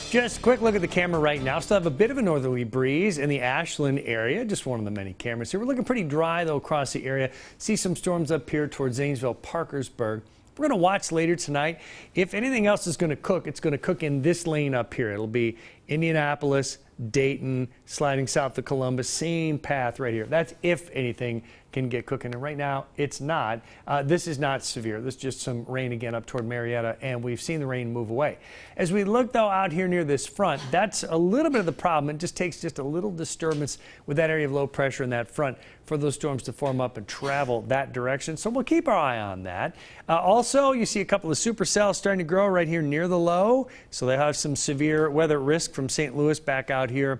Just a quick look at the camera right now. Still have a bit of a northerly breeze in the Ashland area. Just one of the many cameras here. We're looking pretty dry, though, across the area. See some storms up here towards Zanesville, Parkersburg. We're going to watch later tonight. If anything else is going to cook, it's going to cook in this lane up here. It'll be Indianapolis, Dayton, sliding south to Columbus. Same path right here. That's if anything can get cooking. And right now, it's not. This is not severe. This is just some rain again up toward Marietta, and we've seen the rain move away. As we look, though, out here near this front, that's a little bit of the problem. It just takes just a little disturbance with that area of low pressure in that front for those storms to form up and travel that direction. So we'll keep our eye on that. Also, you see a couple of supercells starting to grow right here near the low. So they have some severe weather risk from St. Louis back out here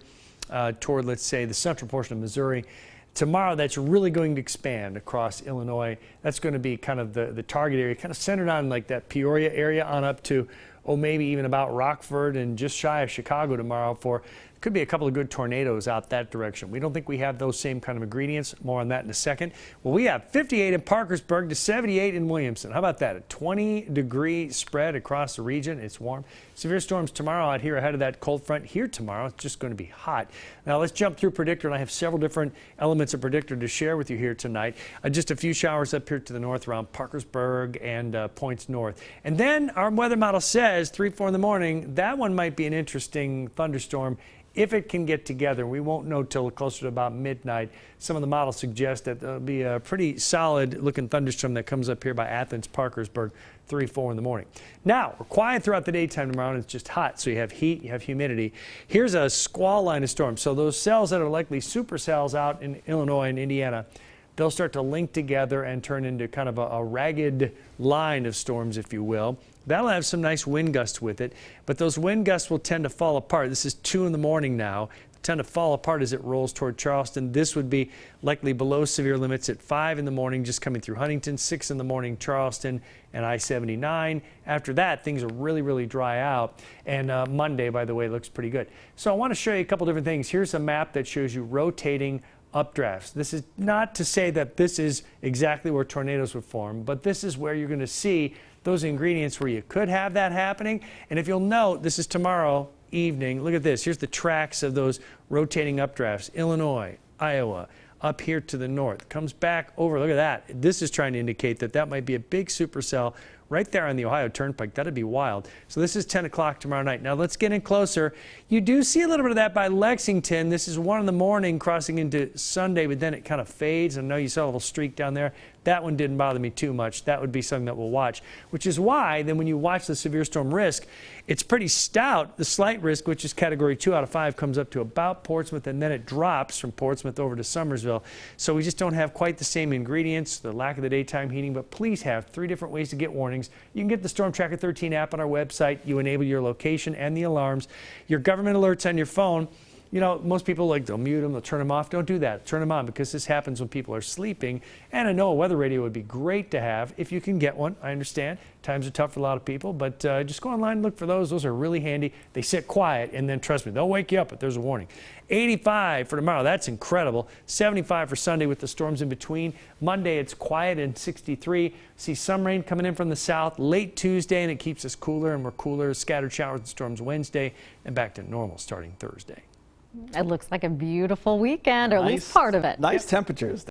toward, let's say, the central portion of Missouri. Tomorrow, that's really going to expand across Illinois. That's going to be kind of the target area, kind of centered on like that Peoria area on up to, maybe even about Rockford and just shy of Chicago tomorrow for could be a couple of good tornadoes out that direction. We don't think we have those same kind of ingredients. More on that in a second. Well, we have 58 in Parkersburg to 78 in Williamson. How about that? A 20-degree spread across the region. It's warm. Severe storms tomorrow out here ahead of that cold front. Here tomorrow, it's just going to be hot. Now, let's jump through predictor, and I have several different elements of predictor to share with you here tonight. Just a few showers up here to the north around Parkersburg and points north. And then our weather model says 3, 4 in the morning, that one might be an interesting thunderstorm if it can get together. We won't know till closer to about midnight. Some of the models suggest that there'll be a pretty solid looking thunderstorm that comes up here by Athens, Parkersburg, 3, 4 in the morning. Now, we're quiet throughout the daytime tomorrow, and it's just hot. So you have heat, you have humidity. Here's a squall line of storms. So those cells that are likely supercells out in Illinois and Indiana, they'll start to link together and turn into kind of a ragged line of storms, if you will. That'll have some nice wind gusts with it, but those wind gusts will tend to fall apart. This is 2 in the morning now. They tend to fall apart as it rolls toward Charleston. This would be likely below severe limits at 5 in the morning, just coming through Huntington, 6 in the morning, Charleston, and I-79. After that, things will really, really dry out. And Monday, by the way, looks pretty good. So I want to show you a couple different things. Here's a map that shows you rotating updrafts. This is not to say that this is exactly where tornadoes would form, but this is where you're going to see those ingredients where you could have that happening. And if you'll note, this is tomorrow evening. Look at this. Here's the tracks of those rotating updrafts. Illinois, Iowa, up here to the north. Comes back over. Look at that. This is trying to indicate that that might be a big supercell right there on the Ohio Turnpike. That'd be wild. So this is 10 o'clock tomorrow night. Now let's get in closer. You do see a little bit of that by Lexington. This is 1 in the morning crossing into Sunday, but then it kind of fades. I know you saw a little streak down there. That one didn't bother me too much. That would be something that we'll watch, which is why then when you watch the severe storm risk, it's pretty stout. The slight risk, which is category 2 out of 5, comes up to about Portsmouth, and then it drops from Portsmouth over to Summersville. So we just don't have quite the same ingredients, the lack of the daytime heating, but please have 3 different ways to get warnings. You can get the Storm Tracker 13 app on our website. You enable your location and the alarms. Your government alerts on your phone. You know, most people they'll mute them, they'll turn them off. Don't do that. Turn them on, because this happens when people are sleeping. And I know a weather radio would be great to have if you can get one. I understand. Times are tough for a lot of people, but just go online and look for those. Those are really handy. They sit quiet, and then trust me, they'll wake you up if there's a warning. 85 for tomorrow. That's incredible. 75 for Sunday with the storms in between. Monday, it's quiet and 63. See some rain coming in from the south late Tuesday, and it keeps us cooler, and we're cooler. Scattered showers and storms Wednesday, and back to normal starting Thursday. It looks like a beautiful weekend, or at least part of it. Nice temperatures.